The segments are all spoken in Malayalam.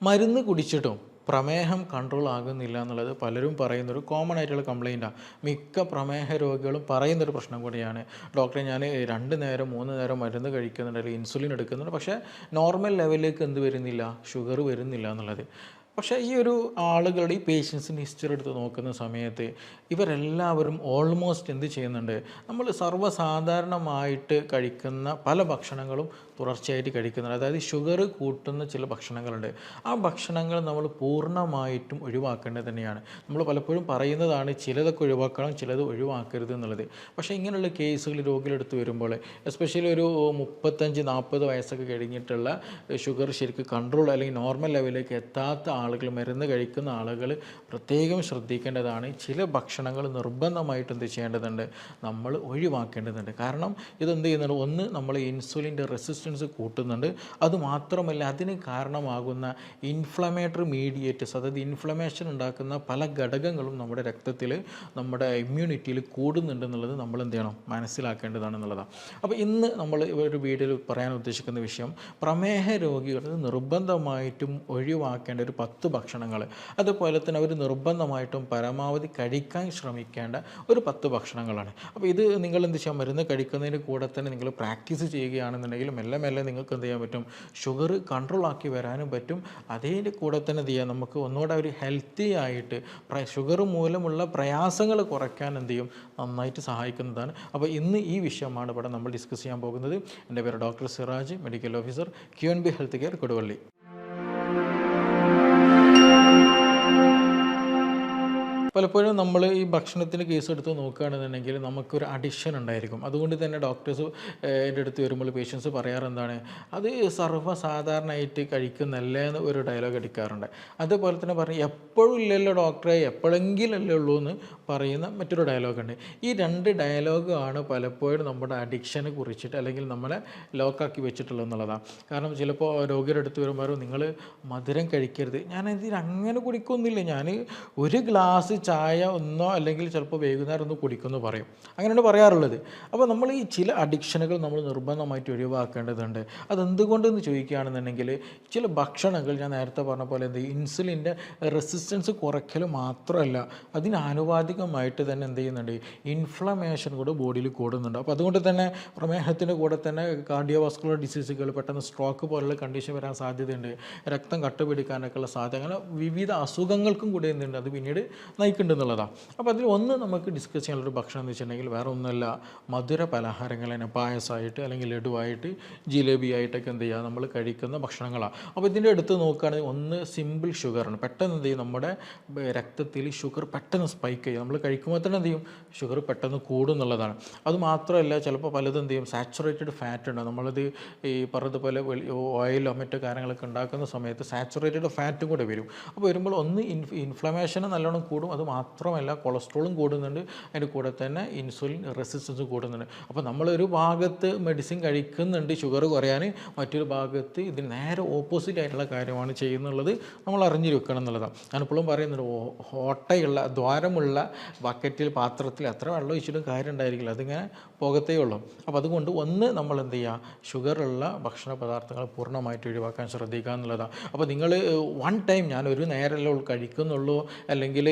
മരുന്ന് കുടിച്ചിട്ടും പ്രമേഹം കൺട്രോൾ ആകുന്നില്ല എന്നുള്ളത് പലരും പറയുന്നൊരു കോമൺ ആയിട്ടുള്ള കംപ്ലയിൻറ്റാണ്. മിക്ക പ്രമേഹ രോഗികളും പറയുന്നൊരു പ്രശ്നം കൂടിയാണ്. ഡോക്ടറെ ഞാൻ 2 നേരം 3 നേരം മരുന്ന് കഴിക്കുന്നുണ്ട്, അല്ലെങ്കിൽ ഇൻസുലിൻ എടുക്കുന്നുണ്ട്, പക്ഷേ നോർമൽ ലെവലിലേക്ക് എന്ത് വരുന്നില്ല, ഷുഗർ വരുന്നില്ല എന്നുള്ളത്. പക്ഷേ ഈ ഒരു ആളുകളുടെ ഈ പേഷ്യൻസിൻ്റെ ഹിസ്റ്ററി എടുത്ത് നോക്കുന്ന സമയത്ത് ഇവരെല്ലാവരും ഓൾമോസ്റ്റ് എന്ത് ചെയ്യുന്നുണ്ട്, നമ്മൾ സർവ്വസാധാരണമായിട്ട് കഴിക്കുന്ന പല ഭക്ഷണങ്ങളും തുടർച്ചയായിട്ട് കഴിക്കുന്നുണ്ട്. അതായത് ഷുഗർ കൂട്ടുന്ന ചില ഭക്ഷണങ്ങളുണ്ട്. ആ ഭക്ഷണങ്ങൾ നമ്മൾ പൂർണ്ണമായിട്ടും ഒഴിവാക്കേണ്ടത് തന്നെയാണ്. നമ്മൾ പലപ്പോഴും പറയുന്നതാണ് ചിലതൊക്കെ ഒഴിവാക്കണം, ചിലത് ഒഴിവാക്കരുത് എന്നുള്ളത്. പക്ഷേ ഇങ്ങനെയുള്ള കേസുകൾ രോഗികളെടുത്ത് വരുമ്പോൾ, എസ്പെഷ്യലി ഒരു 35-40 വയസ്സൊക്കെ കഴിഞ്ഞിട്ടുള്ള ഷുഗർ ശരിക്കും കൺട്രോൾ അല്ലെങ്കിൽ നോർമൽ ലെവലിലേക്ക് എത്താത്ത ആളുകൾ, മരുന്ന് കഴിക്കുന്ന ആളുകൾ പ്രത്യേകം ശ്രദ്ധിക്കേണ്ടതാണ്. ചില ഭക്ഷണങ്ങൾ നിർബന്ധമായിട്ട് എന്ത് ചെയ്യേണ്ടതുണ്ട്, നമ്മൾ ഒഴിവാക്കേണ്ടതുണ്ട്. കാരണം ഇതെന്ത് ചെയ്യുന്നുണ്ട്, ഒന്ന് നമ്മൾ ഇൻസുലിൻ്റെ റെസിസ്റ്റൻസ് കൂട്ടുന്നുണ്ട്. അതുമാത്രമല്ല അതിന് കാരണമാകുന്ന ഇൻഫ്ലമേറ്ററി മീഡിയേറ്റേഴ്സ്, അതായത് ഇൻഫ്ലമേഷൻ ഉണ്ടാക്കുന്ന പല ഘടകങ്ങളും നമ്മുടെ രക്തത്തിൽ, നമ്മുടെ ഇമ്മ്യൂണിറ്റിയിൽ കൂടുന്നുണ്ടെന്നുള്ളത് നമ്മൾ എന്ത് ചെയ്യണം, മനസ്സിലാക്കേണ്ടതാണെന്നുള്ളതാണ്. അപ്പോൾ ഇന്ന് നമ്മൾ ഒരു വീഡിയോയിൽ പറയാൻ ഉദ്ദേശിക്കുന്ന വിഷയം, പ്രമേഹ രോഗികൾ നിർബന്ധമായിട്ടും ഒഴിവാക്കേണ്ട ഒരു 10 ഭക്ഷണങ്ങൾ, അതുപോലെ തന്നെ അവർ നിർബന്ധമായിട്ടും പരമാവധി കഴിക്കാൻ ശ്രമിക്കേണ്ട ഒരു 10 ഭക്ഷണങ്ങളാണ്. അപ്പോൾ ഇത് നിങ്ങൾ എന്ത് ചെയ്യാം, മരുന്ന് കഴിക്കുന്നതിന് കൂടെ തന്നെ നിങ്ങൾ പ്രാക്ടീസ് ചെയ്യുകയാണെന്നുണ്ടെങ്കിൽ മെല്ലെ മെല്ലെ നിങ്ങൾക്ക് എന്ത് ചെയ്യാൻ പറ്റും, ഷുഗർ കൺട്രോൾ ആക്കി വരാനും പറ്റും. അതിൻ്റെ കൂടെ തന്നെ എന്ത് ചെയ്യാം, നമുക്ക് ഒന്നുകൂടെ ഒരു ഹെൽത്തി ആയിട്ട് ഷുഗർ മൂലമുള്ള പ്രയാസങ്ങൾ കുറയ്ക്കാൻ എന്ത് ചെയ്യും, നന്നായിട്ട് സഹായിക്കുന്നതാണ്. അപ്പോൾ ഇന്ന് ഈ വിഷയമാണ് ഇവിടെ നമ്മൾ ഡിസ്കസ് ചെയ്യാൻ പോകുന്നത്. എൻ്റെ പേര് doctor Siraj, medical officer, QNB health care, Koduvally. പലപ്പോഴും നമ്മൾ ഈ ഭക്ഷണത്തിൻ്റെ കേസ് എടുത്ത് നോക്കുകയാണെന്നുണ്ടെങ്കിൽ നമുക്കൊരു അഡിക്ഷൻ ഉണ്ടായിരിക്കും. അതുകൊണ്ട് തന്നെ ഡോക്ടേഴ്സ് എൻ്റെ അടുത്ത് വരുമ്പോൾ പേഷ്യൻസ് പറയാറെന്താണ്, അത് സർവ്വസാധാരണമായിട്ട് കഴിക്കുന്നല്ലേ എന്ന് ഒരു ഡയലോഗ് അടിക്കാറുണ്ട്. അതുപോലെ തന്നെ പറയും, എപ്പോഴും ഇല്ലല്ലോ ഡോക്ടറെ, എപ്പോഴെങ്കിലല്ലേ ഉള്ളൂ എന്ന് പറയുന്ന മറ്റൊരു ഡയലോഗുണ്ട്. ഈ 2 ഡയലോഗാണ് പലപ്പോഴും നമ്മുടെ അഡിക്ഷനെ കുറിച്ചിട്ട് അല്ലെങ്കിൽ നമ്മളെ ലോക്കാക്കി വെച്ചിട്ടുള്ളത് എന്നുള്ളതാണ്. കാരണം ചിലപ്പോൾ രോഗിയുടെ അടുത്ത് വരുമ്പോൾ നിങ്ങൾ മധുരം കഴിക്കരുത്, ഞാൻ ഇതിന് അങ്ങനെ കുടിക്കൊന്നുമില്ല, ഞാൻ ഒരു ഗ്ലാസ് ചായ ഒന്നോ അല്ലെങ്കിൽ ചിലപ്പോൾ വൈകുന്നേരം ഒന്ന് കുടിക്കുമെന്ന് പറയും. അങ്ങനെയാണ് പറയാറുള്ളത്. അപ്പോൾ നമ്മൾ ഈ ചില അഡിക്ഷനുകൾ നമ്മൾ നിർബന്ധമായിട്ട് ഒഴിവാക്കേണ്ടതുണ്ട്. അതെന്തുകൊണ്ടെന്ന് ചോദിക്കുകയാണെന്നുണ്ടെങ്കിൽ, ചില ഭക്ഷണങ്ങൾ ഞാൻ നേരത്തെ പറഞ്ഞ പോലെ എന്ത് ഇൻസുലിൻ്റെ റെസിസ്റ്റൻസ് കുറയ്ക്കൽ മാത്രമല്ല, അതിന് ആനുപാതികമായിട്ട് തന്നെ എന്ത് ചെയ്യുന്നുണ്ട്, ഇൻഫ്ലമേഷൻ കൂടെ ബോഡിയിൽ കൂടുന്നുണ്ട്. അപ്പോൾ അതുകൊണ്ട് തന്നെ പ്രമേഹത്തിൻ്റെ കൂടെ തന്നെ കാർഡിയോവാസ്കുലർ ഡിസീസുകൾ, പെട്ടെന്ന് സ്ട്രോക്ക് പോലുള്ള കണ്ടീഷൻ വരാൻ സാധ്യതയുണ്ട്, രക്തം കട്ടപിടിക്കാനൊക്കെയുള്ള സാധ്യത, അങ്ങനെ വിവിധ അസുഖങ്ങൾക്കും കൂടെ എന്തുണ്ട്, അത് പിന്നീട് നയിക്കുന്നുണ്ടെന്നുള്ളതാണ്. അപ്പോൾ അതിൽ ഒന്ന് നമുക്ക് ഡിസ്കസ് ചെയ്യാനുള്ളൊരു ഭക്ഷണം എന്ന് വെച്ചിട്ടുണ്ടെങ്കിൽ വേറെ ഒന്നുമല്ല, മധുര പലഹാരങ്ങൾ തന്നെ, പായസമായിട്ട് അല്ലെങ്കിൽ ലഡുവായിട്ട്, ജിലേബി ആയിട്ടൊക്കെ എന്ത് ചെയ്യുക, നമ്മൾ കഴിക്കുന്ന ഭക്ഷണങ്ങളാണ്. അപ്പോൾ ഇതിൻ്റെ അടുത്ത് നോക്കുകയാണെങ്കിൽ ഒന്ന് സിമ്പിൾ ഷുഗറാണ്. പെട്ടെന്ന് എന്ത് ചെയ്യും, നമ്മുടെ രക്തത്തിൽ ഷുഗർ പെട്ടെന്ന് സ്പൈക്ക് ചെയ്യും. നമ്മൾ കഴിക്കുമ്പോൾ തന്നെ എന്ത് ചെയ്യും, ഷുഗർ പെട്ടെന്ന് കൂടും എന്നുള്ളതാണ്. അതുമാത്രമല്ല ചിലപ്പോൾ പലതും എന്ത് ചെയ്യും, സാച്ചുറേറ്റഡ് ഫാറ്റ് ഉണ്ട്. നമ്മളത് ഈ പറഞ്ഞതുപോലെ ഓയിലോ മറ്റു കാര്യങ്ങളൊക്കെ ഉണ്ടാക്കുന്ന സമയത്ത് സാച്ചുറേറ്റഡ് ഫാറ്റും കൂടെ വരും. അപ്പോൾ വരുമ്പോൾ ഒന്ന് ഇൻഫ്ലമേഷന് നല്ലോണം കൂടും. അത് മാത്രമല്ല കൊളസ്ട്രോളും കൂടുന്നുണ്ട്, അതിൻ്റെ കൂടെ തന്നെ ഇൻസുലിൻ റെസിസ്റ്റൻസ് കൂടുന്നുണ്ട്. അപ്പോൾ നമ്മളൊരു ഭാഗത്ത് മെഡിസിൻ കഴിക്കുന്നുണ്ട് ഷുഗർ കുറയാൻ, മറ്റൊരു ഭാഗത്ത് ഇതിന് നേരെ ഓപ്പോസിറ്റ് ആയിട്ടുള്ള കാര്യമാണ് ചെയ്യുന്നുള്ളത് നമ്മൾ അറിഞ്ഞിരിക്കണം എന്നുള്ളതാണ്. ഞാനിപ്പോഴും പറയുന്നുണ്ട്, ഓട്ടയുള്ള ദ്വാരമുള്ള ബക്കറ്റിൽ പാത്രത്തിൽ എത്ര വെള്ളം ഒഴിച്ചിട്ടും കാര്യം ഉണ്ടായിരിക്കില്ല, അതിങ്ങനെ പോകത്തേ ഉള്ളൂ. അപ്പോൾ അതുകൊണ്ട് ഒന്ന് നമ്മൾ എന്ത് ചെയ്യുക, ഷുഗറുള്ള ഭക്ഷണ പദാർത്ഥങ്ങൾ പൂർണ്ണമായിട്ട് ഒഴിവാക്കാൻ ശ്രദ്ധിക്കുക എന്നുള്ളതാണ്. അപ്പോൾ നിങ്ങൾ വൺ ടൈം ഞാൻ ഒരു നേരമല്ലേ കഴിക്കുന്നുള്ളൂ, അല്ലെങ്കിൽ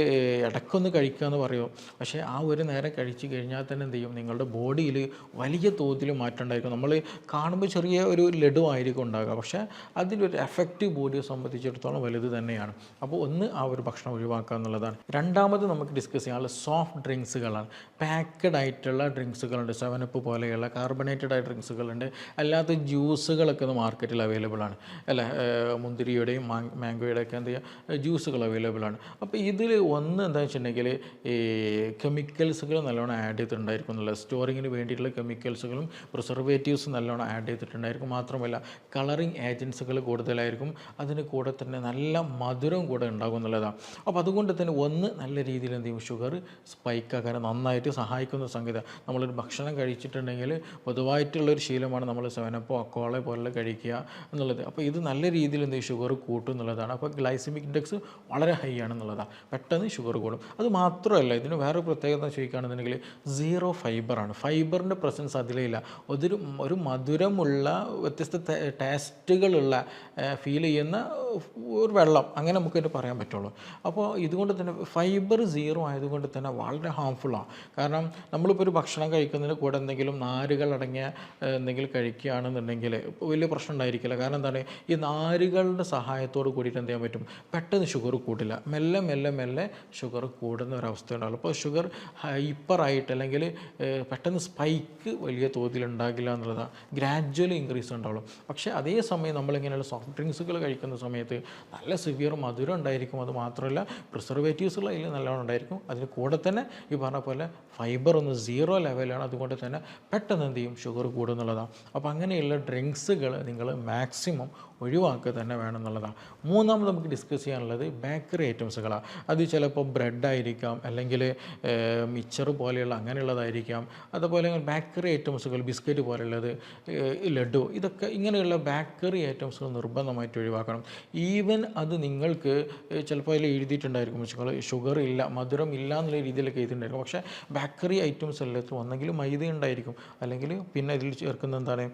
ഇടയ്ക്കൊന്ന് കഴിക്കുക എന്ന് പറയും, പക്ഷേ ആ ഒരു നേരം കഴിച്ച് കഴിഞ്ഞാൽ തന്നെ എന്ത് ചെയ്യും, നിങ്ങളുടെ ബോഡിയിൽ വലിയ തോതിൽ മാറ്റം ഉണ്ടായിരിക്കും. നമ്മൾ കാണുമ്പോൾ ചെറിയ ഒരു ലഡുവായിരിക്കും ഉണ്ടാകുക, പക്ഷേ അതിലൊരു എഫക്റ്റ് ബോഡിയെ സംബന്ധിച്ചിടത്തോളം വലുത് തന്നെയാണ്. അപ്പോൾ ഒന്ന് ആ ഒരു ഭക്ഷണം ഒഴിവാക്കുക എന്നുള്ളതാണ്. രണ്ടാമത് നമുക്ക് ഡിസ്കസ് ചെയ്യാനുള്ള സോഫ്റ്റ് ഡ്രിങ്ക്സുകളാണ്. പാക്കഡ് ആയിട്ടുള്ള ഡ്രിങ്ക്സുകളുണ്ട്, 7up പോലെയുള്ള കാർബണേറ്റഡ് ആയ ഡ്രിങ്ക്സുകളുണ്ട്, അല്ലാത്ത ജ്യൂസുകളൊക്കെ മാർക്കറ്റിൽ അവൈലബിൾ ആണ് അല്ലേ, മുന്തിരിയുടെയും മാംഗോയുടെയൊക്കെ എന്ത് ചെയ്യുക, ജ്യൂസുകൾ അവൈലബിൾ ആണ്. അപ്പോൾ ഇതിൽ ഒന്ന് എന്താ വെച്ചിട്ടുണ്ടെങ്കിൽ ഈ കെമിക്കൽസുകൾ നല്ലോണം ആഡ് ചെയ്തിട്ടുണ്ടായിരിക്കും എന്നുള്ളത്, സ്റ്റോറിങ്ങിന് വേണ്ടിയിട്ടുള്ള കെമിക്കൽസുകളും പ്രിസർവേറ്റീവ്സും നല്ലോണം ആഡ് ചെയ്തിട്ടുണ്ടായിരിക്കും. മാത്രമല്ല കളറിങ് ഏജൻസുകൾ കൂടുതലായിരിക്കും, അതിന് കൂടെ തന്നെ നല്ല മധുരം കൂടെ ഉണ്ടാകും എന്നുള്ളതാണ്. അപ്പോൾ അതുകൊണ്ട് തന്നെ ഒന്ന് നല്ല രീതിയിൽ എന്ത് ചെയ്യും, ഷുഗർ സ്പൈക്കാക്കാൻ നന്നായിട്ട് സഹായിക്കുന്ന സംഗതി. നമ്മളൊരു ഭക്ഷണം കഴിച്ചിട്ടുണ്ടെങ്കിൽ പൊതുവായിട്ടുള്ളൊരു ശീലമാണ് നമ്മൾ 7up അക്കോള പോലെ കഴിക്കുക എന്നുള്ളത്. അപ്പോൾ ഇത് നല്ല രീതിയിൽ എന്ത് ചെയ്യും, ഷുഗർ കൂട്ടും എന്നുള്ളതാണ്. അപ്പോൾ ഗ്ലൈസമിക് ഇൻഡെക്സ് വളരെ ഹൈ ആണെന്നുള്ളതാണ്, പെട്ടെന്ന് ഷുഗർ ഷുഗർ കൂടും. അത് മാത്രമല്ല, ഇതിന് വേറെ പ്രത്യേകത ചോദിക്കുകയാണെന്നുണ്ടെങ്കിൽ സീറോ ഫൈബറാണ്. ഫൈബറിൻ്റെ പ്രസൻസ് അതിലില്ല. ഒരു മധുരമുള്ള വ്യത്യസ്ത ടേസ്റ്റുകളുള്ള ഫീൽ ചെയ്യുന്ന ഒരു വെള്ളം, അങ്ങനെ നമുക്കതിന് പറയാൻ പറ്റുള്ളൂ. അപ്പോൾ ഇതുകൊണ്ട് തന്നെ ഫൈബർ സീറോ ആയതുകൊണ്ട് തന്നെ വളരെ ഹാംഫുള്ളാണ്. കാരണം നമ്മളിപ്പോൾ ഒരു ഭക്ഷണം കഴിക്കുന്നതിന് കൂടെ എന്തെങ്കിലും നാരുകളടങ്ങിയ എന്തെങ്കിലും കഴിക്കുകയാണെന്നുണ്ടെങ്കിൽ വലിയ പ്രശ്നം ഉണ്ടായിരിക്കില്ല. കാരണം എന്താണ്, ഈ നാരുകളുടെ സഹായത്തോട് കൂടിയിട്ട് എന്ത് ചെയ്യാൻ പറ്റും, പെട്ടെന്ന് ഷുഗർ കൂട്ടില്ല. മെല്ലെ മെല്ലെ മെല്ലെ ഷുഗർ കൂടുന്ന ഒരവസ്ഥ ഉണ്ടാവുള്ളൂ. അപ്പോൾ ഷുഗർ ഹൈപ്പറായിട്ട് അല്ലെങ്കിൽ പെട്ടെന്ന് സ്പൈക്ക് വലിയ തോതിൽ ഉണ്ടാകില്ല എന്നുള്ളതാണ്. ഗ്രാജ്വലി ഇൻക്രീസ് ഉണ്ടാവുള്ളൂ. പക്ഷേ അതേസമയം നമ്മളിങ്ങനെയുള്ള സോഫ്റ്റ് ഡ്രിങ്ക്സുകൾ കഴിക്കുന്ന സമയത്ത് നല്ല സിവിയർ മധുരം ഉണ്ടായിരിക്കും. അത് മാത്രമല്ല പ്രിസർവേറ്റീവ്സുകൾ അതിൽ നല്ലോണം ഉണ്ടായിരിക്കും. അതിന് കൂടെ തന്നെ ഈ പറഞ്ഞ പോലെ ഫൈബർ ഒന്ന് സീറോ ലെവലാണ്. അതുകൊണ്ട് തന്നെ പെട്ടെന്ന് എന്ത് ചെയ്യും, ഷുഗർ കൂടുന്നുള്ളതാണ്. അപ്പോൾ അങ്ങനെയുള്ള ഡ്രിങ്ക്സുകൾ നിങ്ങൾ മാക്സിമം ഒഴിവാക്കുക തന്നെ വേണം എന്നുള്ളതാണ്. മൂന്നാമത് നമുക്ക് ഡിസ്കസ് ചെയ്യാനുള്ളത് ബേക്കറി ഐറ്റംസുകളാണ്. അത് ചിലപ്പോൾ ബ്രെഡായിരിക്കാം, അല്ലെങ്കിൽ മിച്ചർ പോലെയുള്ള അങ്ങനെയുള്ളതായിരിക്കാം. അതുപോലെ ബേക്കറി ഐറ്റംസുകൾ, ബിസ്ക്കറ്റ് പോലെയുള്ളത്, ലഡു, ഇതൊക്കെ ഇങ്ങനെയുള്ള ബേക്കറി ഐറ്റംസുകൾ നിർബന്ധമായിട്ട് ഒഴിവാക്കണം. ഈവൻ അത് നിങ്ങൾക്ക് ചിലപ്പോൾ അതിൽ എഴുതിയിട്ടുണ്ടായിരിക്കും ഷുഗർ ഇല്ല, മധുരം ഇല്ല എന്നുള്ള രീതിയിലൊക്കെ എഴുതിയിട്ടുണ്ടായിരിക്കും. പക്ഷേ ബേക്കറി ഐറ്റംസ് എല്ലാത്തും ഒന്നെങ്കിൽ മൈദ ഉണ്ടായിരിക്കും, അല്ലെങ്കിൽ പിന്നെ ഇതിൽ ചേർക്കുന്ന എന്താണ്,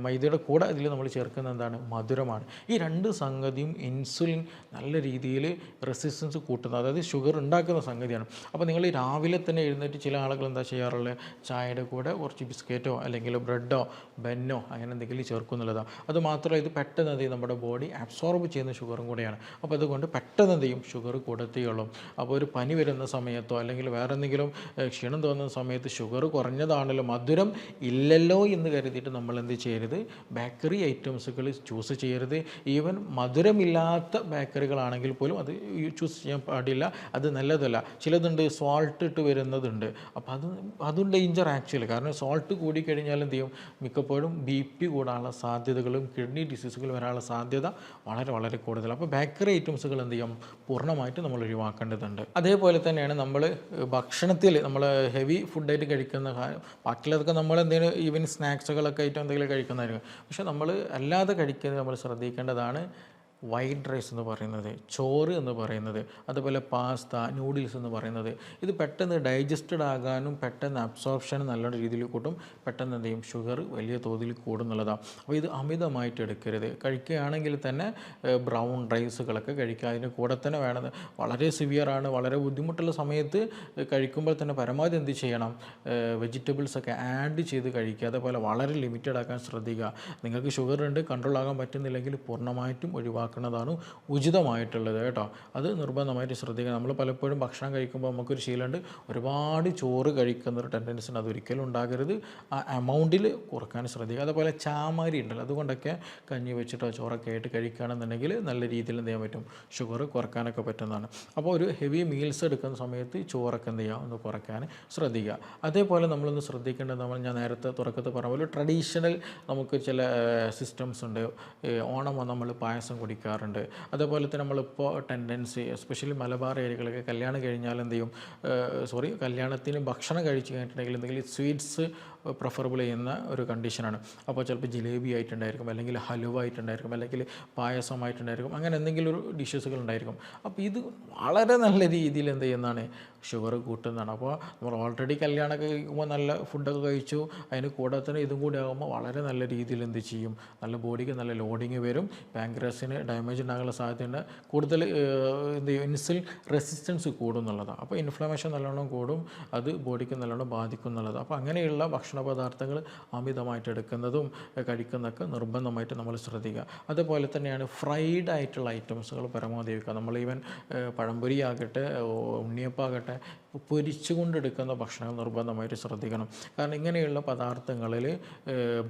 മൈദയുടെ കൂടെ ഇതിൽ നമ്മൾ ചേർക്കുന്ന എന്താണ്, മധുരമാണ്. ഈ രണ്ട് സംഗതിയും ഇൻസുലിൻ നല്ല രീതിയിൽ റെസിസ്റ്റൻസ് കൂട്ടുന്നത്, അതായത് ഷുഗർ ഉണ്ടാക്കുന്ന സംഗതിയാണ്. അപ്പോൾ നിങ്ങൾ രാവിലെ തന്നെ എഴുന്നേറ്റ് ചില ആളുകൾ എന്താ ചെയ്യാറുള്ളത്, ചായയുടെ കൂടെ കുറച്ച് ബിസ്ക്കറ്റോ അല്ലെങ്കിൽ ബ്രെഡോ ബന്നോ അങ്ങനെ എന്തെങ്കിലും ചേർക്കുന്നുള്ളതാണ്. അത് മാത്രമല്ല ഇത് പെട്ടെന്ന് എന്ത് ചെയ്യും, നമ്മുടെ ബോഡി അബ്സോർബ് ചെയ്യുന്ന ഷുഗറും കൂടെയാണ്. അപ്പോൾ അതുകൊണ്ട് പെട്ടെന്ന് എന്ത് ചെയ്യും, ഷുഗർ കൂടത്തേയുള്ളൂ. അപ്പോൾ ഒരു പനി വരുന്ന സമയത്തോ അല്ലെങ്കിൽ വേറെ എന്തെങ്കിലും ക്ഷീണം തോന്നുന്ന സമയത്ത് ഷുഗർ കുറഞ്ഞതാണല്ലോ, മധുരം ഇല്ലല്ലോ എന്ന് കരുതിയിട്ട് നമ്മൾ എന്ത് ചെയ്യരുത്, ബേക്കറി ഐറ്റംസുകൾ ചൂസ് ചെയ്യരുത്. ഈവൻ മധുരമില്ലാത്ത ബേക്കറികളാണെങ്കിൽ പോലും അത് ചൂസ് ചെയ്യാൻ പാടില്ല. അത് നല്ലതല്ല. ചിലതുണ്ട് സോൾട്ട് ഇട്ട് വരുന്നതുണ്ട്. അപ്പോൾ അതും ഡേഞ്ചർ ആക്ച്വലി. കാരണം സോൾട്ട് കൂടിക്കഴിഞ്ഞാൽ എന്ത് ചെയ്യും, മിക്കപ്പോഴും BP കൂടാനുള്ള സാധ്യതകളും കിഡ്നി ഡിസീസുകൾ വരാനുള്ള സാധ്യത വളരെ വളരെ കൂടുതലാണ്. അപ്പോൾ ബേക്കറി ഐറ്റംസുകൾ എന്ത് ചെയ്യും, പൂർണ്ണമായിട്ട് നമ്മൾ ഒഴിവാക്കേണ്ടതുണ്ട്. അതേപോലെ തന്നെയാണ് നമ്മൾ ഭക്ഷണത്തിൽ നമ്മൾ ഹെവി ഫുഡായിട്ട് കഴിക്കുന്ന ബാക്കിയുള്ളതൊക്കെ നമ്മൾ എന്തെങ്കിലും ഈവൻ സ്നാക്സുകളൊക്കെ ആയിട്ട് എന്തെങ്കിലും കഴിക്കുന്നതായിരിക്കും. പക്ഷേ നമ്മൾ അല്ലാതെ കഴിക്കുന്നത് നമ്മൾ ശ്രദ്ധിക്കേണ്ടതാണ്. വൈറ്റ് റൈസ് എന്ന് പറയുന്നത്, ചോറ് എന്ന് പറയുന്നത്, അതുപോലെ പാസ്ത, നൂഡിൽസ് എന്ന് പറയുന്നത്, ഇത് പെട്ടെന്ന് ഡൈജസ്റ്റഡ് ആകാനും പെട്ടെന്ന് അബ്സോർപ്ഷനും നല്ല രീതിയിൽ കൂട്ടും. പെട്ടെന്ന് എന്ത് ചെയ്യും, ഷുഗർ വലിയ തോതിൽ കൂടുന്നുള്ളതാണ്. അപ്പോൾ ഇത് അമിതമായിട്ട് എടുക്കരുത്. കഴിക്കുകയാണെങ്കിൽ തന്നെ ബ്രൗൺ റൈസുകളൊക്കെ കഴിക്കുക. അതിന് കൂടെ തന്നെ വേണം, വളരെ സിവിയറാണ്, വളരെ ബുദ്ധിമുട്ടുള്ള സമയത്ത് കഴിക്കുമ്പോൾ തന്നെ പരമാവധി എന്ത് ചെയ്യണം, വെജിറ്റബിൾസൊക്കെ ആഡ് ചെയ്ത് കഴിക്കുക. അതേപോലെ വളരെ ലിമിറ്റഡ് ആക്കാൻ ശ്രദ്ധിക്കുക. നിങ്ങൾക്ക് ഷുഗർ ഉണ്ട്, കൺട്രോൾ ആകാൻ പറ്റുന്നില്ലെങ്കിൽ പൂർണ്ണമായിട്ടും ഒഴിവാക്കുക ാണ് ഉചിതമായിട്ടുള്ളത് കേട്ടോ. അത് നിർബന്ധമായിട്ട് ശ്രദ്ധിക്കുക. നമ്മൾ പലപ്പോഴും ഭക്ഷണം കഴിക്കുമ്പോൾ നമുക്കൊരു ശീലമുണ്ട്, ഒരുപാട് ചോറ് കഴിക്കുന്ന ഒരു ടെൻഡൻസി ഉണ്ട്. അതൊരിക്കലും ഉണ്ടാകരുത്. ആ എമൗണ്ടിൽ കുറക്കാൻ ശ്രദ്ധിക്കുക. അതുപോലെ ചാമാരി ഉണ്ടല്ലോ, അതുകൊണ്ടൊക്കെ കഞ്ഞി വെച്ചിട്ടോ ചോറൊക്കെ ആയിട്ട് കഴിക്കുകയാണെന്നുണ്ടെങ്കിൽ നല്ല രീതിയിൽ എന്ത് ചെയ്യാൻ പറ്റും, ഷുഗർ കുറക്കാനൊക്കെ പറ്റുന്നതാണ്. അപ്പോൾ ഒരു ഹെവി മീൽസ് എടുക്കുന്ന സമയത്ത് ചോറൊക്കെ എന്ത് ചെയ്യുക, ഒന്ന് കുറയ്ക്കാൻ ശ്രദ്ധിക്കുക. അതേപോലെ നമ്മളൊന്ന് ശ്രദ്ധിക്കേണ്ടത്, ഞാൻ നേരത്തെ തുടക്കത്തിൽ പറഞ്ഞ പോലെ ട്രഡീഷണൽ നമുക്ക് ചില സിസ്റ്റംസ് ഉണ്ട്. ഓണം നമ്മൾ പായസം കുടിക്കാറുണ്ട്. അതേപോലെ തന്നെ നമ്മളിപ്പോൾ ടെൻഡൻസി എസ്പെഷ്യലി മലബാർ ഏരിയകളൊക്കെ കല്യാണം കഴിഞ്ഞാൽ എന്ത് ചെയ്യും, കല്യാണത്തിന് ഭക്ഷണം കഴിച്ച് കഴിഞ്ഞിട്ടുണ്ടെങ്കിൽ എന്തെങ്കിലും സ്വീറ്റ്സ് പ്രിഫറബിൾ ചെയ്യുന്ന ഒരു കണ്ടീഷനാണ്. അപ്പോൾ ചിലപ്പോൾ ജിലേബി ആയിട്ടുണ്ടായിരിക്കും, അല്ലെങ്കിൽ ഹലുവ ആയിട്ടുണ്ടായിരിക്കും, അല്ലെങ്കിൽ പായസമായിട്ടുണ്ടായിരിക്കും, അങ്ങനെ എന്തെങ്കിലും ഒരു ഡിഷസുകൾ ഉണ്ടായിരിക്കും. അപ്പോൾ ഇത് വളരെ നല്ല രീതിയിൽ എന്ത് ചെയ്യുന്നതാണ്, ഷുഗർ കൂട്ടുന്നതാണ്. അപ്പോൾ നമ്മൾ ഓൾറെഡി കല്യാണമൊക്കെ കഴിക്കുമ്പോൾ നല്ല ഫുഡൊക്കെ കഴിച്ചു, അതിന് കൂടെ തന്നെ ഇതും കൂടി ആകുമ്പോൾ വളരെ നല്ല രീതിയിൽ എന്ത് ചെയ്യും, നല്ല ബോഡിക്ക് നല്ല ലോഡിങ് വരും. പാങ്ക്രിയാസിന് ഡാമേജ് ഉണ്ടാകാനുള്ള സാധ്യതയുണ്ട്. കൂടുതൽ എന്ത് ചെയ്യും, ഇൻസുലിൻ റെസിസ്റ്റൻസ് കൂടും എന്നുള്ളതാണ്. അപ്പോൾ ഇൻഫ്ലമേഷൻ നല്ലോണം കൂടും, അത് ബോഡിക്ക് നല്ലോണം ബാധിക്കും എന്നുള്ളത്. അപ്പോൾ അങ്ങനെയുള്ള ഭക്ഷണ പദാർത്ഥങ്ങൾ അമിതമായിട്ട് എടുക്കുന്നതും കഴിക്കുന്നതൊക്കെ നിർബന്ധമായിട്ട് നമ്മൾ ശ്രദ്ധിക്കുക. അതുപോലെ തന്നെയാണ് ഫ്രൈഡ് ആയിട്ടുള്ള ഐറ്റംസുകൾ പരമാവധി വയ്ക്കുക. നമ്മൾ ഈവൻ പഴംപൊരി ആകട്ടെ, ഉണ്ണിയപ്പാകട്ടെ, പൊരിച്ചുകൊണ്ടെടുക്കുന്ന ഭക്ഷണങ്ങൾ നിർബന്ധമായിട്ട് ശ്രദ്ധിക്കണം. കാരണം ഇങ്ങനെയുള്ള പദാർത്ഥങ്ങളിൽ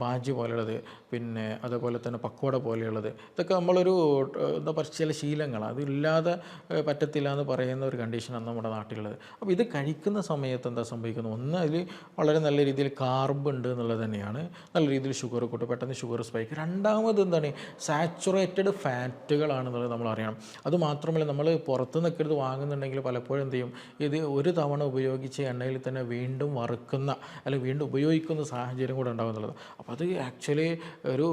ബാജി പോലെയുള്ളത്, പിന്നെ അതുപോലെ തന്നെ പക്കോട പോലെയുള്ളത്, ഇതൊക്കെ നമ്മളൊരു എന്താ പറയുക, ചില ശീലങ്ങളാണ്. അതില്ലാതെ പറ്റത്തില്ല എന്ന് പറയുന്ന ഒരു കണ്ടീഷനാണ് നമ്മുടെ നാട്ടിലുള്ളത്. അപ്പോൾ ഇത് കഴിക്കുന്ന സമയത്ത് എന്താ സംഭവിക്കുന്നത്, ഒന്ന് അതിൽ വളരെ നല്ല രീതിയിൽ കാർബ് ഉണ്ട് എന്നുള്ളത് തന്നെയാണ്, നല്ല രീതിയിൽ ഷുഗർ കൂട്ടും, പെട്ടെന്ന് ഷുഗർ സ്പൈക്ക്. രണ്ടാമത് എന്താണ്, സാച്ചുറേറ്റഡ് ഫാറ്റുകളാണെന്നുള്ളത് നമ്മൾ അറിയണം. അതുമാത്രമല്ല, നമ്മൾ പുറത്ത് നിൽക്കരുത് വാങ്ങുന്നുണ്ടെങ്കിൽ പലപ്പോഴും എന്ത് ചെയ്യും, ഇത് ഒരു തവണ ഉപയോഗിച്ച എണ്ണയിൽ തന്നെ വീണ്ടും വറുക്കുന്ന അല്ലെങ്കിൽ വീണ്ടും ഉപയോഗിക്കുന്ന സാഹചര്യം കൂടെ ഉണ്ടാകുന്നുള്ളത്. അപ്പോൾ അത് ആക്ച്വലി ഒരു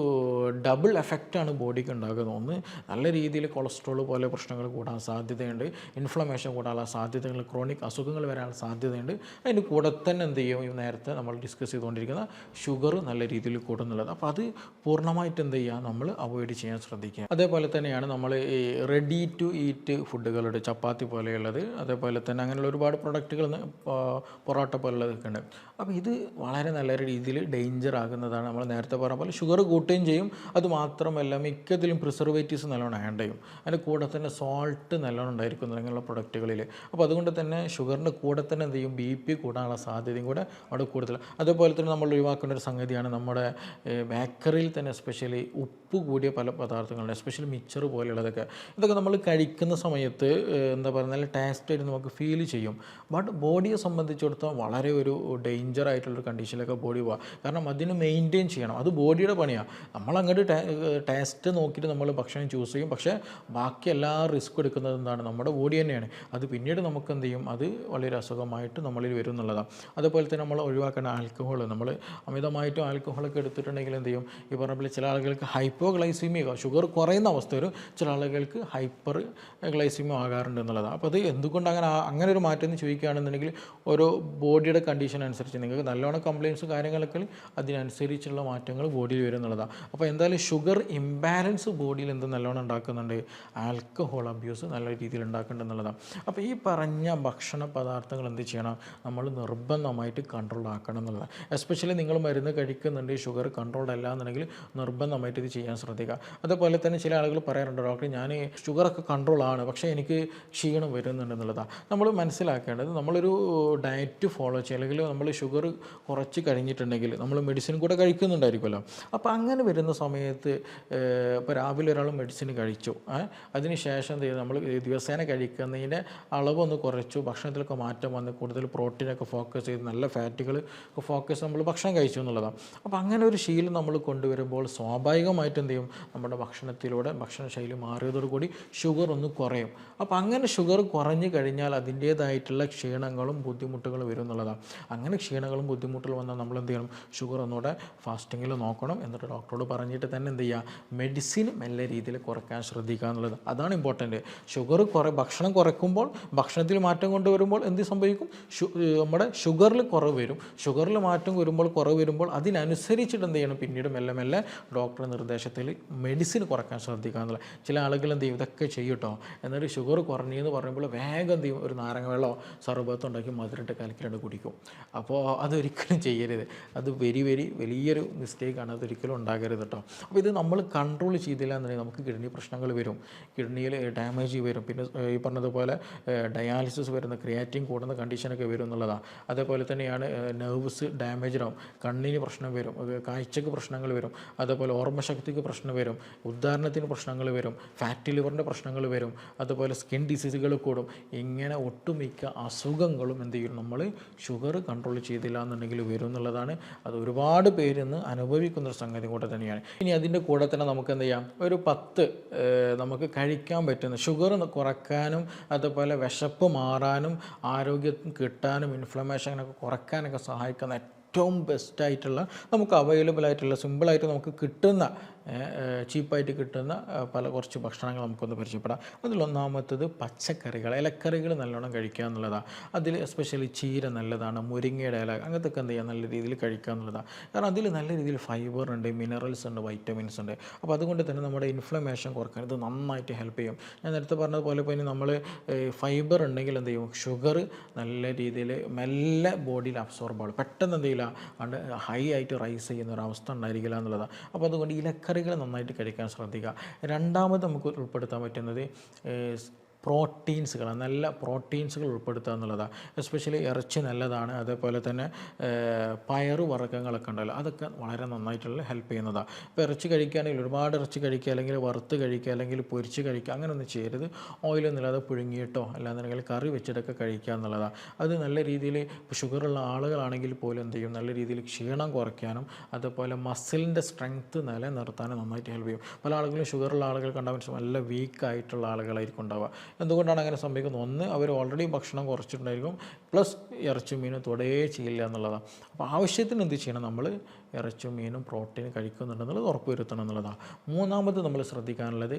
ഡബിൾ എഫക്റ്റാണ് ബോഡിക്ക് ഉണ്ടാകുന്നത്. ഒന്ന്, നല്ല രീതിയിൽ കൊളസ്ട്രോൾ പോലെ പ്രശ്നങ്ങൾ കൂടാൻ സാധ്യതയുണ്ട്, ഇൻഫ്ലമേഷൻ കൂടാനുള്ള സാധ്യതകൾ, ക്രോണിക് അസുഖങ്ങൾ വരാനുള്ള സാധ്യതയുണ്ട്. അതിൻ്റെ കൂടെ തന്നെ എന്ത് ചെയ്യും, ഈ നേരത്തെ നമ്മൾ ഡിസ്കസ് ചെയ്തുകൊണ്ടിരിക്കുന്ന ഷുഗർ നല്ല രീതിയിൽ കൂടുന്നുള്ളത്. അപ്പോൾ അത് പൂർണ്ണമായിട്ട് എന്ത് ചെയ്യുക, നമ്മൾ അവോയ്ഡ് ചെയ്യാൻ ശ്രദ്ധിക്കുക. അതേപോലെ തന്നെയാണ് നമ്മൾ ഈ റെഡി ടു ഈറ്റ് ഫുഡുകളുടെ ചപ്പാത്തി പോലെയുള്ളത്, അതേപോലെ തന്നെ അങ്ങനെയുള്ള ഒരുപാട് പ്രൊഡക്റ്റുകൾ, പൊറോട്ട പോലുള്ളതൊക്കെ ഉണ്ട്. അപ്പോൾ ഇത് വളരെ നല്ല രീതിയിൽ ഡേഞ്ചർ ആകുന്നതാണ്. നമ്മൾ നേരത്തെ പറഞ്ഞ പോലെ ഷുഗർ കൂട്ടുകയും ചെയ്യും. അതുമാത്രമല്ല മിക്കതിലും പ്രിസർവേറ്റീവ്സ് നല്ലോണം ആഡ് ചെയ്യും. അതിൻ്റെ കൂടെ തന്നെ സോൾട്ട് നല്ലോണം ഉണ്ടായിരിക്കും അങ്ങനെയുള്ള പ്രൊഡക്റ്റുകളിൽ. അപ്പോൾ അതുകൊണ്ട് തന്നെ ഷുഗറിൻ്റെ കൂടെ തന്നെ എന്ത് ചെയ്യും, BP കൂടാനുള്ള സാധ്യതയും കൂടെ അവിടെ കൂടുതൽ. അതേപോലെ തന്നെ നമ്മൾ ഒഴിവാക്കേണ്ട ഒരു സംഗതിയാണ് നമ്മുടെ ബേക്കറിയിൽ തന്നെ എസ്പെഷ്യലി ഉപ്പ് കൂടിയ പല പദാർത്ഥങ്ങളുണ്ട്, എസ്പെഷ്യലി മിച്ചർ പോലെയുള്ളതൊക്കെ. ഇതൊക്കെ നമ്മൾ കഴിക്കുന്ന സമയത്ത് എന്താ പറയുക, നല്ല ടേസ്റ്റായിട്ട് നമുക്ക് ഫീൽ ചെയ്യും. ബട്ട് ബോഡിയെ സംബന്ധിച്ചിടത്തോളം വളരെ ഒരു ഡേഞ്ചർ ആയിട്ടുള്ളൊരു കണ്ടീഷനിലൊക്കെ ബോഡി പോകാം. കാരണം അതിന് മെയിൻറ്റെയിൻ ചെയ്യണം, അത് ബോഡിയുടെ പണിയാണ്. നമ്മളങ്ങോട്ട് ടേസ്റ്റ് നോക്കിയിട്ട് നമ്മൾ ഭക്ഷണം ചൂസ് ചെയ്യും, പക്ഷേ ബാക്കി എല്ലാ റിസ്ക് എടുക്കുന്നത് എന്താണ്, നമ്മുടെ ബോഡി തന്നെയാണ്. അത് പിന്നീട് നമുക്ക് എന്ത് ചെയ്യും, അത് വളരെ അസുഖമായിട്ട് നമ്മളിൽ വരും എന്നുള്ളതാണ്. അതുപോലെ തന്നെ നമ്മൾ ഒഴിവാക്കേണ്ട ആൽക്കഹോൾ. നമ്മൾ അമിതമായിട്ടും ആൽക്കഹോളൊക്കെ എടുത്തിട്ടുണ്ടെങ്കിൽ എന്ത് ചെയ്യും, ഈ പറഞ്ഞ പോലെ ചില ആളുകൾക്ക് ഹൈപ്പോഗ്ലൈസീമിയ, ഷുഗർ കുറയുന്ന അവസ്ഥ വരും, ചില ആളുകൾക്ക് ഹൈപ്പർ ഗ്ലൈസീമിയ ആകാറുണ്ട് എന്നുള്ളതാണ്. അപ്പോൾ അത് എന്തുകൊണ്ട് അങ്ങനെ ഒരു മാറ്റം എന്ന് ചോദിക്കുകയാണെന്നുണ്ടെങ്കിൽ ഓരോ ബോഡിയുടെ കണ്ടീഷൻ അനുസരിച്ച് നിങ്ങൾക്ക് നല്ലോണം കംപ്ലയിൻസ് കാര്യങ്ങളൊക്കെ അതിനനുസരിച്ചുള്ള മാറ്റങ്ങൾ ബോഡിയിൽ വരും എന്നുള്ളതാണ്. അപ്പോൾ എന്തായാലും ഷുഗർ ഇംബാലൻസ് ബോഡിയിൽ എന്ത് നല്ലോണം ഉണ്ടാക്കുന്നുണ്ട്, ആൽക്കഹോൾ അബ്യൂസ് നല്ല രീതിയിൽ ഉണ്ടാക്കുന്നുണ്ട് എന്നുള്ളതാണ്. അപ്പോൾ ഈ പറഞ്ഞ ഭക്ഷണ പദാർത്ഥങ്ങൾ എന്ത് ചെയ്യണം, നമ്മൾ നിർബന്ധമായിട്ട് കൺട്രോൾ ആക്കണം എന്നുള്ളതാണ്. എസ്പെഷ്യലി നിങ്ങൾ മരുന്ന് കഴിക്കുന്നുണ്ട്, ഷുഗർ കൺട്രോൾഡ് അല്ല എന്നുണ്ടെങ്കിൽ നിർബന്ധമായിട്ട് ഇത് ചെയ്യാൻ ശ്രദ്ധിക്കുക. അതുപോലെ തന്നെ ചില ആളുകൾ പറയാറുണ്ട്, ഡോക്ടർ ഞാൻ ഷുഗറൊക്കെ കൺട്രോളാണ് പക്ഷേ എനിക്ക് ക്ഷീണം വരുന്നുണ്ട് എന്നുള്ളതാണ്. നമ്മൾ മനസ്സിലാക്കേണ്ടത്, നമ്മളൊരു ഡയറ്റ് ഫോളോ ചെയ്യുക, അല്ലെങ്കിൽ നമ്മൾ ഷുഗർ കുറച്ച് കഴിഞ്ഞിട്ടുണ്ടെങ്കിൽ നമ്മൾ മെഡിസിൻ കൂടെ കഴിക്കുന്നുണ്ടായിരിക്കുമല്ലോ. അപ്പോൾ അങ്ങനെ വരുന്ന സമയത്ത് ഇപ്പോൾ രാവിലെ ഒരാൾ മെഡിസിൻ കഴിച്ചു, അതിന് ശേഷം എന്ത് ചെയ്തു, നമ്മൾ ദിവസേന കഴിക്കുന്നതിൻ്റെ അളവൊന്ന് കുറച്ചു, ഭക്ഷണത്തിലൊക്കെ മാറ്റം വന്ന് കൂടുതൽ പ്രോട്ടീനൊക്കെ ഫോക്കസ് ചെയ്ത് നല്ല ഫാറ്റുകൾ ഫോക്കസ് നമ്മൾ ഭക്ഷണം കഴിച്ചു എന്നുള്ളതാണ്. അപ്പോൾ അങ്ങനെ ഒരു ശീലം നമ്മൾ കൊണ്ടുവരുമ്പോൾ സ്വാഭാവികമായിട്ട് എന്ത് ചെയ്യും, നമ്മുടെ ഭക്ഷണത്തിലൂടെ ഭക്ഷണശൈലി മാറിയതോടുകൂടി ഷുഗർ ഒന്ന് കുറയും. അപ്പോൾ അങ്ങനെ ഷുഗർ കുറഞ്ഞു കഴിഞ്ഞാൽ അതിൻ്റേതായിട്ടുള്ള ക്ഷീണങ്ങളും ബുദ്ധിമുട്ടുകളും വരും എന്നുള്ളതാണ്. അങ്ങനെ ക്ഷീണങ്ങളും ബുദ്ധിമുട്ടുകളും വന്നാൽ നമ്മൾ എന്ത് ചെയ്യണം, ഷുഗർ ഒന്നുകൂടെ ഫാസ്റ്റിങ്ങിൽ നോക്കണം. എന്നിട്ട് ഡോക്ടറോട് പറഞ്ഞിട്ട് തന്നെ എന്ത് ചെയ്യുക, മെഡിസിൻ നല്ല രീതിയിൽ കുറയ്ക്കാൻ ശ്രദ്ധിക്കുക എന്നുള്ളത് അതാണ് ഇമ്പോർട്ടൻറ്റ്. ഷുഗർ ഭക്ഷണം കുറയ്ക്കുമ്പോൾ, ഭക്ഷണത്തിൽ മാറ്റം കൊണ്ടുവരുമ്പോൾ എന്ത് സംഭവിക്കും, നമ്മുടെ ഷുഗറിൽ കുറവ് വരും. ഷുഗറിൽ മാറ്റം കുറവ് വരുമ്പോൾ അതിനനുസരിച്ചിട്ട് എന്ത് ചെയ്യണം, പിന്നീട് മെല്ലെ മെല്ലെ ഡോക്ടറുടെ നിർദ്ദേശത്തിൽ മെഡിസിൻ കുറയ്ക്കാൻ ശ്രദ്ധിക്കുക എന്നുള്ളത്. ചില ആളുകൾ എന്ത് ചെയ്യും, ഇതൊക്കെ ചെയ്യട്ടോ, എന്നിട്ട് ഷുഗർ കുറഞ്ഞെന്ന് പറയുമ്പോൾ വേഗം എന്ത് ചെയ്യും, ഒരു നാരങ്ങ വെള്ളമോ സർബത്തോ ഉണ്ടാക്കി മധുരട്ട് കലക്കിയിട്ട് കുടിക്കും. അപ്പോൾ അതൊരിക്കലും ചെയ്യരുത്. അത് വലിയൊരു മിസ്റ്റേക്കാണ്, അതൊരിക്കലും ഉണ്ടാകരുത് കേട്ടോ. അപ്പോൾ ഇത് നമ്മൾ കൺട്രോൾ ചെയ്തില്ല എന്നുണ്ടെങ്കിൽ നമുക്ക് കിഡ്നി പ്രശ്നങ്ങൾ വരും, കിഡ്നിയിൽ ഡാമേജ് വരും, പിന്നെ ഈ പറഞ്ഞതുപോലെ ഡയാലിസിസ് വരുന്ന, ക്രിയാറ്റിൻ കൂടുന്ന കണ്ടീഷനൊക്കെ വരും എന്നുള്ളതാണ്. അതേപോലെ തന്നെയാണ് നെർവ്സ് ഡാമേജ് ആവും, കണ്ണിന് പ്രശ്നം വരും, കാഴ്ചക്ക് പ്രശ്നങ്ങൾ വരും, അതേപോലെ ഓർമ്മശക്തിക്ക് പ്രശ്നം വരും, ഉദാഹരണത്തിന് പ്രശ്നങ്ങൾ വരും, ഫാറ്റി ലിവറിൻ്റെ പ്രശ്നങ്ങൾ വരും, അതുപോലെ സ്കിൻ ഡിസീസുകൾ കൂടും. ഇങ്ങനെ ഒട്ടുമിക്ക അസുഖങ്ങളും എന്ത് ചെയ്യും, നമ്മൾ ഷുഗർ കൺട്രോൾ ചെയ്തില്ല എന്നുണ്ടെങ്കിൽ വരും എന്നുള്ളതാണ്. അത് ഒരുപാട് പേരിന്ന് അനുഭവിക്കുന്നൊരു സംഗതി കൂടെ തന്നെയാണ്. ഇനി അതിൻ്റെ കൂടെ തന്നെ നമുക്ക് എന്ത് ചെയ്യാം, ഒരു 10 നമുക്ക് കഴിക്കാൻ പറ്റുന്ന ഷുഗർ കുറയ്ക്കാനും അതുപോലെ വിശപ്പ് മാറാനും ആരോഗ്യം കിട്ടാനും ഇൻഫ്ലമേഷനൊക്കെ കുറയ്ക്കാനൊക്കെ സഹായിക്കുന്ന ഏറ്റവും ബെസ്റ്റായിട്ടുള്ള, നമുക്ക് അവൈലബിൾ ആയിട്ടുള്ള, സിമ്പിളായിട്ട് നമുക്ക് കിട്ടുന്ന, ചീപ്പായിട്ട് കിട്ടുന്ന കുറച്ച് ഭക്ഷണങ്ങൾ നമുക്കൊന്ന് പരിചയപ്പെടാം. അതിലൊന്നാമത്തത് പച്ചക്കറികൾ, ഇലക്കറികൾ നല്ലോണം കഴിക്കുക എന്നുള്ളതാണ്. അതിൽ എസ്പെഷ്യലി ചീര നല്ലതാണ്, മുരിങ്ങയുടെ ഇല, അങ്ങനത്തെ എന്ത് ചെയ്യുക, നല്ല രീതിയിൽ കഴിക്കുക എന്നുള്ളതാണ്. കാരണം അതിൽ നല്ല രീതിയിൽ ഫൈബർ ഉണ്ട്, മിനറൽസ് ഉണ്ട്, വൈറ്റമിൻസ് ഉണ്ട്. അപ്പോൾ അതുകൊണ്ട് തന്നെ നമ്മുടെ ഇൻഫ്ലമേഷൻ കുറക്കാൻ ഇത് നന്നായിട്ട് ഹെൽപ്പ് ചെയ്യും. ഞാൻ നേരത്തെ പറഞ്ഞതുപോലെ ഇപ്പോൾ ഇനി നമ്മൾ ഫൈബർ ഉണ്ടെങ്കിൽ എന്ത് ചെയ്യും, ഷുഗർ നല്ല രീതിയിൽ മെല്ലെ ബോഡിയിൽ അബ്സോർബ് ആവും, പെട്ടെന്ന് എന്ത് ചെയ്യില്ല, ഹൈ ആയിട്ട് റൈസ് ചെയ്യുന്ന ഒരു അവസ്ഥ ഉണ്ടായിരിക്കില്ല എന്നുള്ളതാണ്. അപ്പോൾ അതുകൊണ്ട് ഇലക്കറികൾ നന്നായിട്ട് കഴിക്കാൻ ശ്രദ്ധിക്കുക. രണ്ടാമത് നമുക്ക് ഉൾപ്പെടുത്താൻ പറ്റുന്നത് പ്രോട്ടീൻസുകൾ, നല്ല പ്രോട്ടീൻസുകൾ ഉൾപ്പെടുത്തുക എന്നുള്ളതാണ്. എസ്പെഷ്യലി ഇറച്ചി നല്ലതാണ്, അതേപോലെ തന്നെ പയറ് വർഗ്ഗങ്ങളൊക്കെ ഉണ്ടല്ലോ, അതൊക്കെ വളരെ നന്നായിട്ടുള്ള ഹെൽപ്പ് ചെയ്യുന്നതാണ്. ഇപ്പോൾ ഇറച്ചി കഴിക്കുകയാണെങ്കിൽ ഒരുപാട് ഇറച്ചി കഴിക്കുക, അല്ലെങ്കിൽ വറുത്ത് കഴിക്കുക, അല്ലെങ്കിൽ പൊരിച്ച് കഴിക്കുക, അങ്ങനെ ഒന്നും ചെയ്യരുത്. ഓയിലൊന്നുമില്ലാതെ പുഴുങ്ങിയിട്ടോ അല്ലാന്നുണ്ടെങ്കിൽ കറി വെച്ചിട്ടൊക്കെ കഴിക്കുക എന്നുള്ളതാണ്. അത് നല്ല രീതിയിൽ ഷുഗറുള്ള ആളുകളാണെങ്കിൽ പോലും എന്ത് ചെയ്യും, നല്ല രീതിയിൽ ക്ഷീണം കുറയ്ക്കാനും അതുപോലെ മസിലിൻ്റെ സ്ട്രെങ്ത്ത് നിലനിർത്താനും നന്നായിട്ട് ഹെൽപ്പ് ചെയ്യും. പല ആളുകളും ഷുഗറുള്ള ആളുകൾ കണ്ടാൽ നല്ല വീക്കായിട്ടുള്ള ആളുകളായിരിക്കും ഉണ്ടാവുക. എന്തുകൊണ്ടാണ് അങ്ങനെ സംഭവിക്കുന്നത്? ഒന്ന്, അവർ ഓൾറെഡി ഭക്ഷണം കുറച്ചിട്ടുണ്ടായിരിക്കും, പ്ലസ് ഇറച്ചും മീനും തൊടേ ചെയ്യില്ല എന്നുള്ളതാണ്. അപ്പോൾ ആവശ്യത്തിന് എന്ത് ചെയ്യണം? നമ്മൾ ഇറച്ചും മീനും പ്രോട്ടീൻ കഴിക്കുന്നുണ്ടെന്നുള്ളത് ഉറപ്പ് വരുത്തണം എന്നുള്ളതാണ്. മൂന്നാമത് നമ്മൾ ശ്രദ്ധിക്കാനുള്ളത്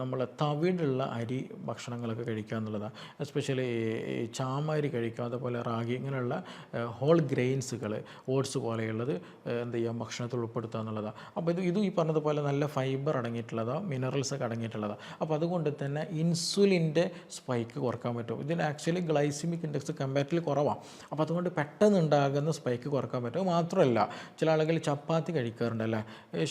നമ്മൾ തവിടുള്ള അരി ഭക്ഷണങ്ങളൊക്കെ കഴിക്കുക എന്നുള്ളതാണ്. എസ്പെഷ്യലി ചാമ അരി കഴിക്കുക, അതുപോലെ റാഗി, ഇങ്ങനെയുള്ള ഹോൾ ഗ്രെയിൻസുകൾ, ഓട്സ് പോലെയുള്ളത് എന്ത് ചെയ്യാം? ഭക്ഷണത്തിൽ ഉൾപ്പെടുത്തുക എന്നുള്ളതാണ്. അപ്പോൾ ഇത് ഈ പറഞ്ഞതുപോലെ നല്ല ഫൈബർ അടങ്ങിയിട്ടുള്ളതാണ്, മിനറൽസ് ഒക്കെ അടങ്ങിയിട്ടുള്ളതാണ്. അപ്പോൾ അതുകൊണ്ട് തന്നെ ഇൻസുലിൻ്റെ സ്പൈക്ക് കുറക്കാൻ പറ്റും. ഇതിന് ആക്ച്വലി ഗ്ലൈസിമിക് ഇൻഡെക്സ് കമ്പാരിറ്റീവ്ലി കുറവാണ്. അപ്പോൾ അതുകൊണ്ട് പെട്ടെന്ന് ഉണ്ടാകുന്ന സ്പൈക്ക് കുറക്കാൻ പറ്റും. മാത്രമല്ല, ചില ആളുകൾ ചപ്പാത്തി കഴിക്കാറുണ്ടല്ലേ,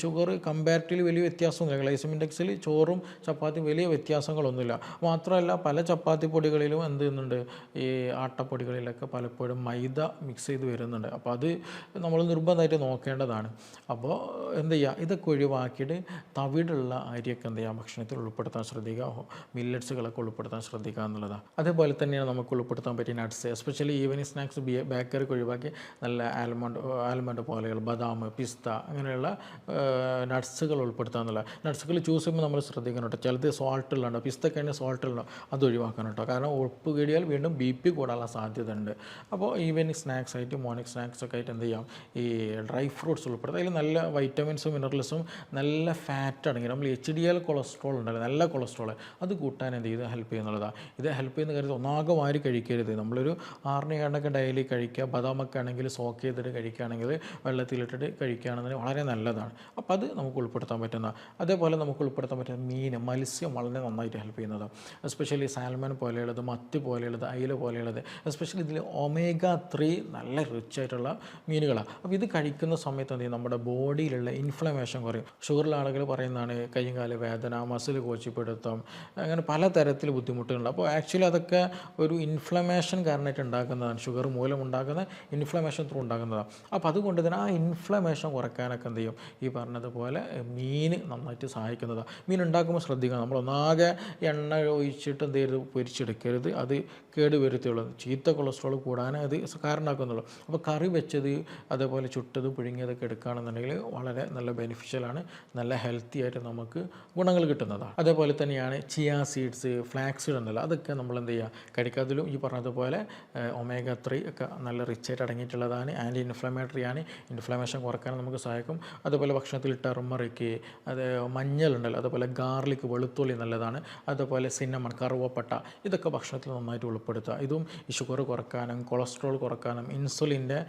ഷുഗർ കമ്പാരിറ്റീവ്ലി വലിയ വ്യത്യാസമൊന്നുമില്ല. ഗ്ലൈസിമിക് ഇൻഡെക്സിൽ ചോറും ചപ്പാത്തിയും വലിയ വ്യത്യാസങ്ങളൊന്നുമില്ല. മാത്രമല്ല, പല ചപ്പാത്തി പൊടികളിലും എന്ത് ചെയ്യുന്നുണ്ട്? ഈ ആട്ടപ്പൊടികളിലൊക്കെ പലപ്പോഴും മൈദ മിക്സ് ചെയ്ത് വരുന്നുണ്ട്. അപ്പോൾ അത് നമ്മൾ നിർബന്ധമായിട്ട് നോക്കേണ്ടതാണ്. അപ്പോൾ എന്ത് ചെയ്യുക? ഇതൊക്കെ ഒഴിവാക്കിയിട്ട് തവിടുള്ള അരിയൊക്കെ എന്ത് ചെയ്യുക? ഭക്ഷണത്തിൽ ഉൾപ്പെടുത്താൻ ശ്രദ്ധിക്കുക, മില്ലറ്റ്സുകളൊക്കെ ഉൾപ്പെടുത്താൻ ശ്രദ്ധിക്കുക എന്നുള്ളതാണ്. അതേപോലെ തന്നെയാണ് നമുക്ക് ഉൾപ്പെടുത്താൻ പറ്റിയ നട്ട്സ്, എസ്പെഷ്യലി ഈവനിങ് സ്നാക്സ് ബേക്കറിക്ക് ഒഴിവാക്കി നല്ല ആൽമണ്ട് പോലെയുള്ള ബദാം, പിസ്ത, അങ്ങനെയുള്ള നട്ട്സുകൾ ഉൾപ്പെടുത്തുക എന്നുള്ള. നട്ട്സുകൾ ചൂസ് ചെയ്യുമ്പോൾ നമ്മൾ ശ്രദ്ധിക്കണം കേട്ടോ. ചിലത് സോൾട്ടുള്ളതുണ്ടോ, പിസ്തക്കഴിഞ്ഞാൽ സോൾട്ടുള്ളതോ, അത് ഒഴിവാക്കണം കേട്ടോ. കാരണം ഉപ്പ് കൂടിയാൽ വീണ്ടും BP കൂടാനുള്ള സാധ്യത ഉണ്ട്. അപ്പോൾ ഈവനിങ് സ്നാക്സ് ആയിട്ട്, മോർണിംഗ് സ്നാക്സ് ഒക്കെ ആയിട്ട് എന്ത് ചെയ്യാം? ഈ ഡ്രൈ ഫ്രൂട്ട്സ് ഉൾപ്പെടുത്തുക. അതിൽ നല്ല വൈറ്റമിൻസും മിനറൽസും നല്ല ഫാറ്റ് അടങ്ങി, നമ്മൾ HDL കൊളസ്ട്രോൾ ഉണ്ടല്ലോ, നല്ല കൊളസ്ട്രോൾ, അത് കൂട്ടാൻ എന്ത് ചെയ്ത് ഹെൽപ്പ് ചെയ്യുന്നുള്ളതാണ്. ഇത് ഹെൽപ്പ് ചെയ്യുന്ന കാര്യത്തിൽ ഒന്നാകെ വാരി കഴിക്കരുത്. നമ്മളൊരു 6 ഡെയിലി കഴിക്കുക. ബദാമൊക്കെ ആണെങ്കിൽ സോക്ക് ചെയ്തിട്ട് കഴിക്കുകയാണെങ്കിൽ, വെള്ളത്തിലിട്ടിട്ട് കഴിക്കുകയാണെന്നുണ്ടെങ്കിൽ വളരെ നല്ലതാണ്. അപ്പോൾ അത് നമുക്ക് ഉൾപ്പെടുത്താൻ പറ്റുന്ന. അതേപോലെ നമുക്ക് ഉൾപ്പെടുത്താൻ പറ്റുന്ന മത്സ്യം വളരെ നന്നായിട്ട് ഹെൽപ്പ് ചെയ്യുന്നതാണ്. എസ്പെഷ്യലി സാൽമൺ പോലെയുള്ളത്, മത്തി പോലെയുള്ളത്, അയില പോലെയുള്ളത്, എസ്പെഷ്യലി ഇതിൽ omega-3 നല്ല റിച്ച് ആയിട്ടുള്ള മീനുകളാണ്. അപ്പോൾ ഇത് കഴിക്കുന്ന സമയത്ത് എന്ത് ചെയ്യും? നമ്മുടെ ബോഡിയിലുള്ള ഇൻഫ്ലമേഷൻ കുറയും. ഷുഗറുള്ള ആളുകൾ പറയുന്നതാണ് കയ്യും കാല് വേദന, മസിൽ കോച്ചിപ്പിടുത്തം, അങ്ങനെ പലതരത്തിൽ ബുദ്ധിമുട്ടുകളുണ്ട്. അപ്പോൾ ആക്ച്വലി അതൊക്കെ ഒരു ഇൻഫ്ലമേഷൻ കാരണമായിട്ട് ഉണ്ടാക്കുന്നതാണ്. ഷുഗർ മൂലം ഉണ്ടാകുന്ന ഇൻഫ്ലമേഷൻ ത്രൂ ഉണ്ടാകുന്നതാണ്. അപ്പോൾ അതുകൊണ്ട് തന്നെ ആ ഇൻഫ്ലമേഷൻ കുറയ്ക്കാനൊക്കെ എന്ത് ചെയ്യും? ഈ പറഞ്ഞതുപോലെ മീൻ നന്നായിട്ട് സഹായിക്കുന്നതാണ്. മീൻ ഉണ്ടാക്കുമ്പോൾ ശ്രദ്ധിക്കണം, നമ്മളൊന്നാകെ എണ്ണ ഒഴിച്ചിട്ട് എന്ത് ചെയ്യരുത്? പൊരിച്ചെടുക്കരുത്. അത് കേട് വരുത്തുള്ളൂ, ചീത്ത കൊളസ്ട്രോൾ കൂടാൻ അത് കാരണമാക്കുന്നുള്ളൂ. അപ്പോൾ കറി വെച്ചത്, അതേപോലെ ചുട്ടത്, പുഴുങ്ങിയതൊക്കെ എടുക്കുകയാണെന്നുണ്ടെങ്കിൽ വളരെ നല്ല ബെനിഫിഷ്യലാണ്, നല്ല ഹെൽത്തി ആയിട്ട് നമുക്ക് ഗുണങ്ങൾ കിട്ടുന്നതാണ്. അതേപോലെ തന്നെയാണ് ചിയാ സീഡ്സ്, ഫ്ലാക്സ് സീഡ് ഉണ്ടല്ലോ, അതൊക്കെ നമ്മൾ എന്ത് ചെയ്യുക? കഴിക്കാതിലും ഈ പറഞ്ഞതുപോലെ omega-3 ഒക്കെ നല്ല റിച്ച് ആയിട്ട് അടങ്ങിയിട്ടുള്ളതാണ്. ആൻറ്റി ഇൻഫ്ലമേറ്ററി ആണ്, ഇൻഫ്ലമേഷൻ കുറക്കാൻ നമുക്ക് സഹായിക്കും. അതുപോലെ ഭക്ഷണത്തിൽ ടർമറിക്ക്, അത് മഞ്ഞളുണ്ടല്ലോ, അതുപോലെ ഗാർലിക്, വെളുത്തുള്ളി നല്ലതാണ്. അതുപോലെ സിന്നമൺ, കറുവപ്പട്ട, ഇതൊക്കെ ഭക്ഷണത്തിൽ നന്നായിട്ട് ഉൾപ്പെടുത്തുക. ഇതും ഈ ഷുഗർ കുറക്കാനും കൊളസ്ട്രോൾ കുറക്കാനും ഇൻസുലിൻ്റെ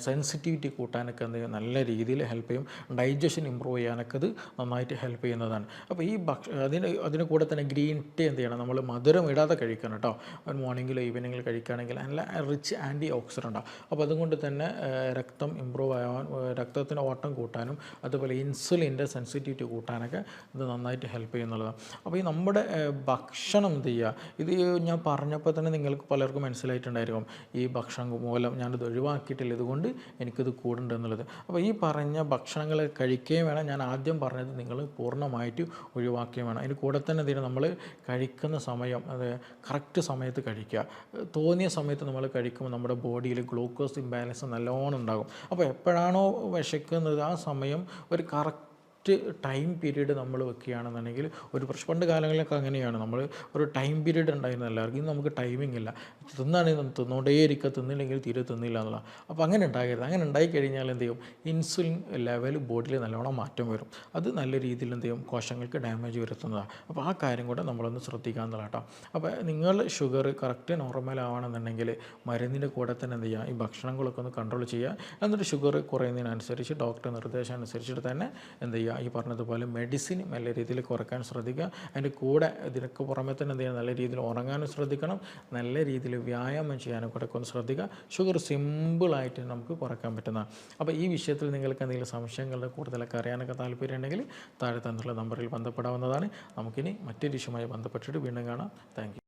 സെൻസിറ്റിവിറ്റി കൂട്ടാനൊക്കെ എന്ത് ചെയ്യും? നല്ല രീതിയിൽ ഹെൽപ്പ് ചെയ്യും. ഡൈജഷൻ ഇമ്പ്രൂവ് ചെയ്യാനൊക്കെ ഇത് നന്നായിട്ട് ഹെൽപ്പ് ചെയ്യുന്നതാണ്. അപ്പോൾ ഈ അതിന് കൂടെ തന്നെ ഗ്രീൻ ടീ എന്ത് ചെയ്യണം? നമ്മൾ മധുരം ഇടാതെ കഴിക്കണം കേട്ടോ. മോർണിംഗിലോ ഈവനിങ്ങിൽ കഴിക്കുകയാണെങ്കിൽ നല്ല റിച്ച് ആൻറ്റി ഓക്സിഡൻ്റാണ്. അപ്പോൾ അതുകൊണ്ട് തന്നെ രക്തം ഇമ്പ്രൂവ് ആവാൻ, രക്തത്തിൻ്റെ ഓട്ടം കൂട്ടാനും, അതുപോലെ ഇൻസുലിൻ്റെ സെൻസിറ്റിവിറ്റി കൂട്ടാനൊക്കെ ഇത് നന്നായിട്ട് ഹെൽപ്പ് ചെയ്യുന്നുള്ളതാണ്. അപ്പോൾ ഈ നമ്മുടെ ഭക്ഷണം എന്ത് ചെയ്യുക? ഇത് ഞാൻ പറഞ്ഞപ്പോൾ തന്നെ നിങ്ങൾക്ക് പലർക്കും മനസ്സിലായിട്ടുണ്ടായിരിക്കും, ഈ ഭക്ഷണം മൂലം ഞാനിത് ഒഴിവാക്കിയിട്ടില്ല, ഇതുകൊണ്ട് എനിക്കിത് കൂടുന്നുണ്ട് എന്നുള്ളത്. അപ്പോൾ ഈ പറഞ്ഞ ഭക്ഷണങ്ങൾ കഴിക്കുകയും വേണം. ഞാൻ ആദ്യം പറഞ്ഞത് നിങ്ങൾ പൂർണ്ണമായിട്ട് ഒഴിവാക്കുകയും വേണം. അതിന് കൂടെ തന്നെ എന്തെങ്കിലും നമ്മൾ കഴിക്കുന്ന സമയം, അത് കറക്റ്റ് സമയത്ത് കഴിക്കുക. തോന്നിയ സമയത്ത് നമ്മൾ കഴിക്കുമ്പോൾ നമ്മുടെ ബോഡിയിൽ ഗ്ലൂക്കോസ് ഇംബാലൻസ് നല്ലോണം ഉണ്ടാകും. അപ്പോൾ എപ്പോഴാണോ വിശക്കുന്നത് ആ സമയം ഒരു കറക്റ്റ് ടൈം പീരീഡ് നമ്മൾ വെക്കുകയാണെന്നുണ്ടെങ്കിൽ ഒരു പണ്ട് കാലങ്ങളിലൊക്കെ അങ്ങനെയാണ്, നമ്മൾ ഒരു ടൈം പീരീഡ് ഉണ്ടായിരുന്നു എല്ലാവർക്കും. ഇന്ന് നമുക്ക് ടൈമിംഗ് ഇല്ല, തിന്നാണെങ്കിൽ തിന്നുകൊണ്ടേയിരിക്കുക, തിന്നില്ലെങ്കിൽ തീരെ തിന്നില്ല എന്നുള്ള. അപ്പോൾ അങ്ങനെ ഉണ്ടാകരുത്. അങ്ങനെ ഉണ്ടായിക്കഴിഞ്ഞാൽ എന്ത് ചെയ്യും? ഇൻസുലിൻ ലെവൽ ബോഡിയിൽ നല്ലോണം മാറ്റം വരും. അത് നല്ല രീതിയിൽ എന്ത് ചെയ്യും? കോശങ്ങൾക്ക് ഡാമേജ് വരുത്തുന്നതാണ്. അപ്പോൾ ആ കാര്യം കൂടെ നമ്മളൊന്ന് ശ്രദ്ധിക്കാൻ എന്നുള്ള കേട്ടോ. അപ്പോൾ നിങ്ങൾ ഷുഗർ കറക്റ്റ് നോർമൽ ആവണമെന്നുണ്ടെങ്കിൽ മരുന്നിൻ്റെ കൂടെ തന്നെ എന്ത് ചെയ്യുക? ഈ ഭക്ഷണങ്ങളൊക്കെ ഒന്ന് കൺട്രോൾ ചെയ്യുക. എന്നിട്ട് ഷുഗർ കുറയുന്നതിനനുസരിച്ച് ഡോക്ടർ നിർദ്ദേശം അനുസരിച്ചിട്ട് തന്നെ എന്ത് ചെയ്യുക? ഈ പറഞ്ഞതുപോലെ മെഡിസിൻ നല്ല രീതിയിൽ കുറയ്ക്കാൻ ശ്രദ്ധിക്കുക. അതിൻ്റെ കൂടെ ഇതിനൊക്കെ പുറമെ തന്നെ എന്ത് ചെയ്യുക? നല്ല രീതിയിൽ ഉറങ്ങാനും ശ്രദ്ധിക്കണം, നല്ല രീതിയിൽ വ്യായാമം ചെയ്യാനും കൂടെ ഒന്ന് ശ്രദ്ധിക്കുക. ഷുഗർ സിമ്പിളായിട്ട് നമുക്ക് കുറയ്ക്കാൻ പറ്റുന്നതാണ്. അപ്പോൾ ഈ വിഷയത്തിൽ നിങ്ങൾക്ക് എന്തെങ്കിലും സംശയങ്ങളുടെ കൂടുതലൊക്കെ അറിയാനൊക്കെ താല്പര്യം ഉണ്ടെങ്കിൽ താഴെ തന്നിട്ടുള്ള നമ്പറിൽ ബന്ധപ്പെടാവുന്നതാണ്. നമുക്കിനി മറ്റൊരു ഇഷ്യൂമായി ബന്ധപ്പെട്ടിട്ട് വീണ്ടും കാണാം. Thank you.